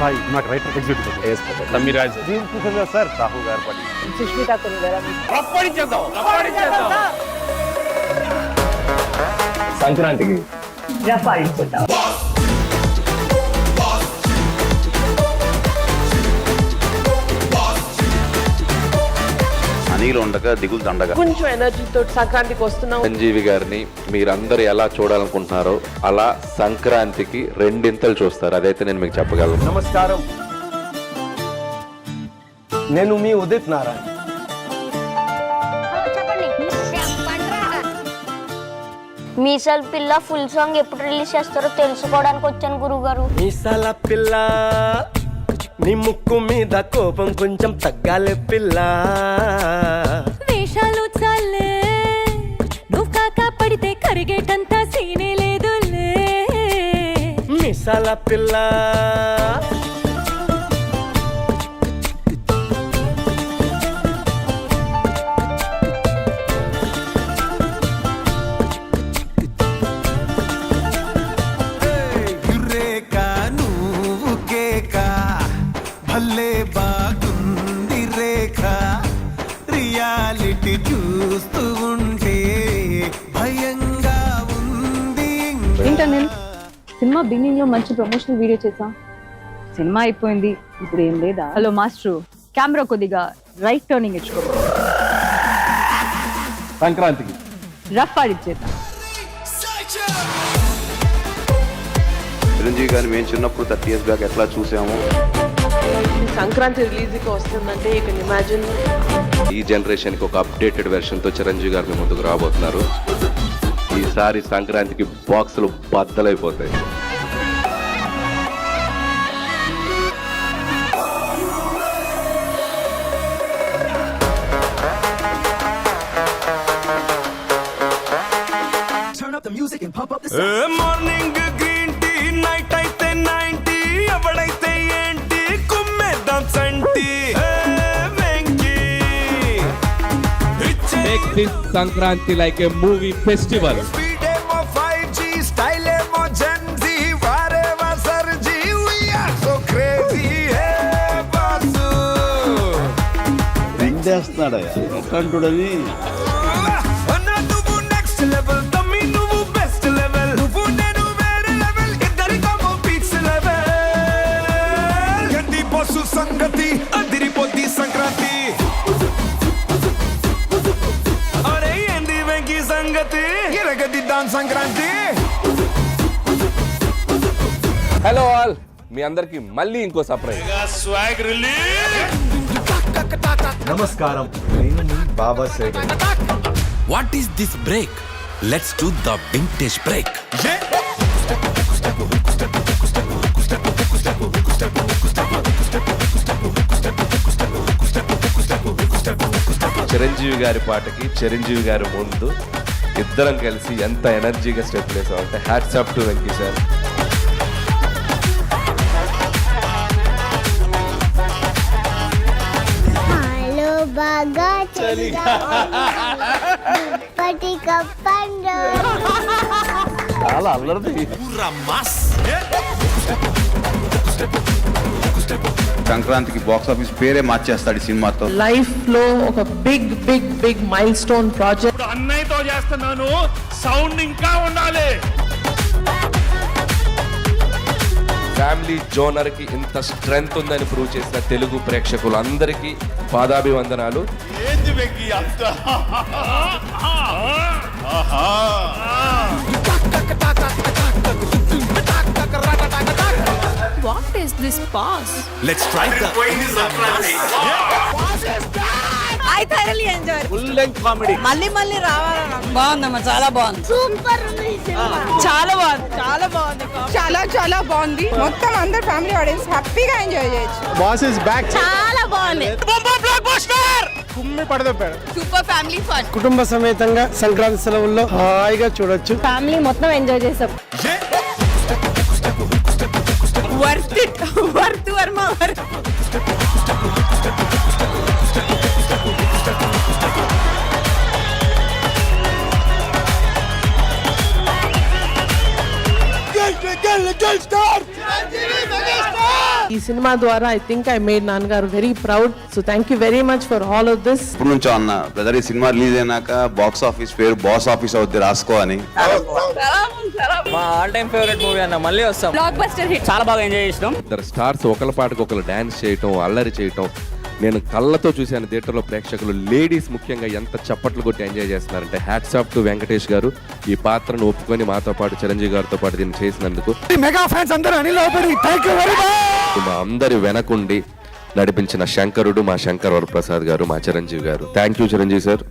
సాయి నాకు writer executive Thammiraj sir Rahul గారు పడి సుష్మిత సంక్రాంతికి రఫాడించేద్దాం. అనీలు ఉండగా దిగులు దండగా కొంచెం ఎనర్జీతో సంక్రాంతికి వస్తున్నాం. చిరంజీవి గారిని మీరందరూ ఎలా చూడాలనుకుంటున్నారో అలా సంక్రాంతికి రెండింతలు చూస్తారు. అదైతే నేను మీకు చెప్పగలను. నమస్కారం, నేను మీ ఉదిత్ నారాయణ. మీసాల పిల్ల ఫుల్ సాంగ్ ఎప్పుడు రిలీజ్ చేస్తారో తెలుసుకోవడానికి వచ్చాను గురుగారు. మీసాల పిల్ల నీ ముక్కు మీద కోపం కొంచెం తగ్గాలే పిల్ల. వేషాలు చాలే నువ్వు కాక పడితే కరిగేటంత సీనే లేదులే. మీసాల పిల్ల భలే బాగుంది రేఖ, రియాలిటీ చూస్తూ ఉంటే భయంగా ఉంది. ఏంటో నేను సినిమా బిగినింగ్ లో మంచి ప్రమోషనల్ వీడియో చేసా, సినిమా అయిపోయింది, ఇప్పుడు ఏం లేదా? హలో మాస్టర్, కెమెరా కొద్దిగా రైట్ టర్నింగ్ ఇచ్చుకో. సంక్రాంతికి రఫ్ ఆడిచ్చేద్దాం. చిరంజీవి గారిని మేము చిన్నప్పుడు 30 years బ్యాక్ ఎట్లా చూసాము. సంక్రాంతి రిలీజ్ కి వస్తుందంటే యూ కెన్ ఇమాజిన్. ఈ జనరేషన్ కి ఒక అప్డేటెడ్ వెర్షన్ తో చిరంజీవి గారు మీ ముందుకు రాబోతున్నారు. ఈసారి సంక్రాంతికి బాక్సులు బద్దలైపోతాయి. మార్నింగ్ గ్రీన్ టీ, నైట్ అయితే 90, ఎవడైతే ఏంటి కుమ్మేద్దాం సంటి. Make this Sankranti like a movie festival. Speed emo 5G, style emo Gen Z, whatever Sarji, we are so crazy. Hey bossu, రిండేస్తున్నాడా ఎట్లాంటుడని. అన్నా నువ్వు next level, తమ్మి నువ్వు best level, నువ్వు నేను వేరే level, ఇద్దరికమో పీక్స్ level. గండి బస్సు సంగతి అదిరిపోద్ది సంక్రాంతి. అరే ఏంది వెంకీ సంగతి, ఎరగదిద్దాం సంక్రాంతి. హలో ఆల్, మీ అందరికి మళ్ళీ ఇంకో సర్ప్రైజ్. నమస్కారం, నేను మీ బాబా సేగర్. What is this break? Let's do the vintage break. Chiranjeevi గారి పాటకి చిరంజీవి గారి ముందు ఇద్దరం కలిసి ఎంత ఎనర్జీగా స్టెప్ వేసామంటే hats off to Venky sir. బాగా చాలా అల్లరిది. సంక్రాంతికి బాక్స్ ఆఫీస్ పేరే మార్చేస్తాడు ఈ సినిమాతో. లైఫ్ లో ఒక big big big milestone project. అన్నయ్యతో చేస్తున్నాను, సౌండ్ ఇంకా ఉండాలి. ఫ్యామిలీ జోనర్ కి ఇంత స్ట్రెంగ్త్ ఉందని ప్రూవ్ చేసిన తెలుగు ప్రేక్షకులందరికీ పాదాభివందనాలు. What is this pause? Let's try the I thoroughly enjoyed. Full length comedy. మళ్ళీ మళ్ళీ రావాలన్నా. బాగుందమ్మా, చాలా బాగుంది. సూపర్ ఉంది సినిమా. చాలా బాగుంది, చాలా బాగుంది, చాలా బాగుంది. మొత్తం అందరు ఫ్యామిలీ ఆడియన్స్ హ్యాపీగా ఎంజాయ్ చేయొచ్చు. Boss is back. చాలా బాగుంది. కుమ్మి పడదప్పాడు. Super family fun. కుటుంబ సమేతంగా సంక్రాంతి సెలవుల్లో హాయిగా చూడొచ్చు. ఫ్యామిలీ మొత్తం ఎంజాయ్ చేసాం. Worth it, worth Varma worth. Girl star! ఈ సినిమా ద్వారా ఐ థింక్ ఐ మేడ్ నాన్నగారు very proud. So thank you very much for all of this. ఇప్పుడు నుంచో అన్న బ్రదర్ ఈ సినిమా రిలీజ్ అయినాక బాక్స్ ఆఫీస్ పేరు బాస్ ఆఫీస్ అవుద్ది రాసుకో అని. మా ఆల్ టైమ్ ఫేవరెట్ మూవీ అన్న, మళ్ళీ వస్తాం. Block buster hit. చాలా బాగా ఎంజాయ్ చేసినాం. ఇద్దరు స్టార్స్ ఒకళ్ళ పాటకు ఒకరు డాన్స్ చేయటం, అల్లరి చేయటం నేను కళ్ళతో చూశాను. థియేటర్లో ప్రేక్షకులు లేడీస్ ముఖ్యంగా ఎంత చప్పట్లు కొట్టి ఎంజాయ్ చేస్తున్నారంటే హ్యాట్స్ ఆఫ్ టు వెంకటేష్ గారు. ఈ పాత్రను ఒప్పుకొని మాతో పాటు చిరంజీవి గారితో పాటు దీన్ని చేసినందుకు మెగా ఫ్యాన్స్ అందరూ Anil thank you very much. మా అందరి వెనకుండి నడిపించిన శంకరుడు మా శంకర్ వరప్రసాద్ గారు, మా చిరంజీవి గారు. Thank you Chiranjeevi sir.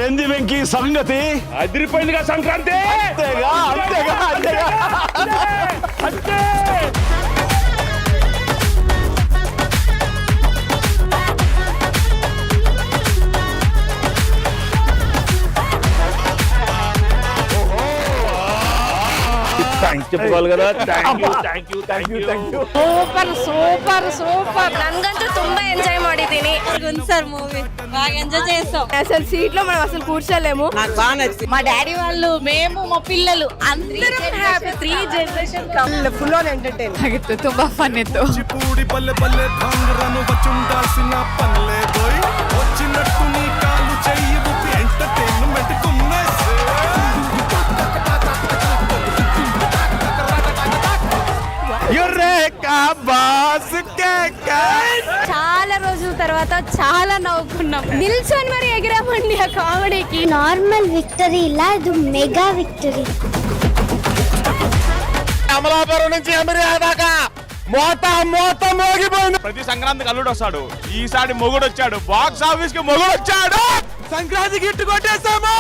ఏంది వెంకీ సంగతి? అదిరిపోయిందిగా సంక్రాంతి. అంతేగా అంతేగా అంతేగా అంతే. చెప్పుకోవాలి కదా. Thank you thank you thank you thank you. Super super super ನನ್ಗಂತೂ ತುಂಬಾ ಎಂಜಾಯ್ ಮಾಡಿದ್ದೀನಿ సర్ మూవీ బాగా ఎంజాయ్ చేస్తాం. అసలు సీట్ లో మనం అసలు కూర్చోలేము. నాకు బాగా నచ్చింది. మా డాడీ వాళ్ళు, మేము, మా పిల్లలు అందరం happy. 3 generation full on entertain. ತುಂಬಾ ಫನ್ ಇತ್ತು. చిపూడి పల్లె పల్లె భాంగరను వచ్చుండాల్సిన పల్లె పోయి వచ్చినట్టు నీ కాలు చెయ్యి ఊపి ఎంటర్టైన్మెంట్ కుమ్మేసే. చాలా రోజుల తర్వాత చాలా నవ్వుకున్నాం. నిల్చొని మరి ఎగిరామండి ఆ కామెడీకి. నార్మల్ విక్టరీ ఇలా ఇది మెగా విక్టరీ. అమలాపురం నుంచి అమెరియా దాకా మోత మోత మోగిపోయింది. ప్రతి సంక్రాంతికి అల్లుడు వస్తాడు, ఈసారి మొగుడు వచ్చాడు. బాక్స్ ఆఫీస్ కి మొగుడు వచ్చాడు. సంక్రాంతికి ఇట్టు కొట్టేస్తాము.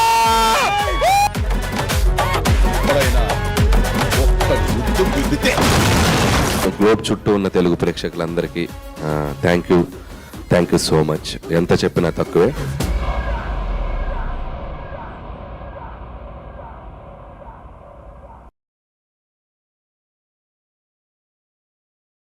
గ్లోబ్ చుట్టూ ఉన్న తెలుగు ప్రేక్షకులందరికీ థ్యాంక్ యూ సో మచ్. ఎంత చెప్పినా తక్కువే.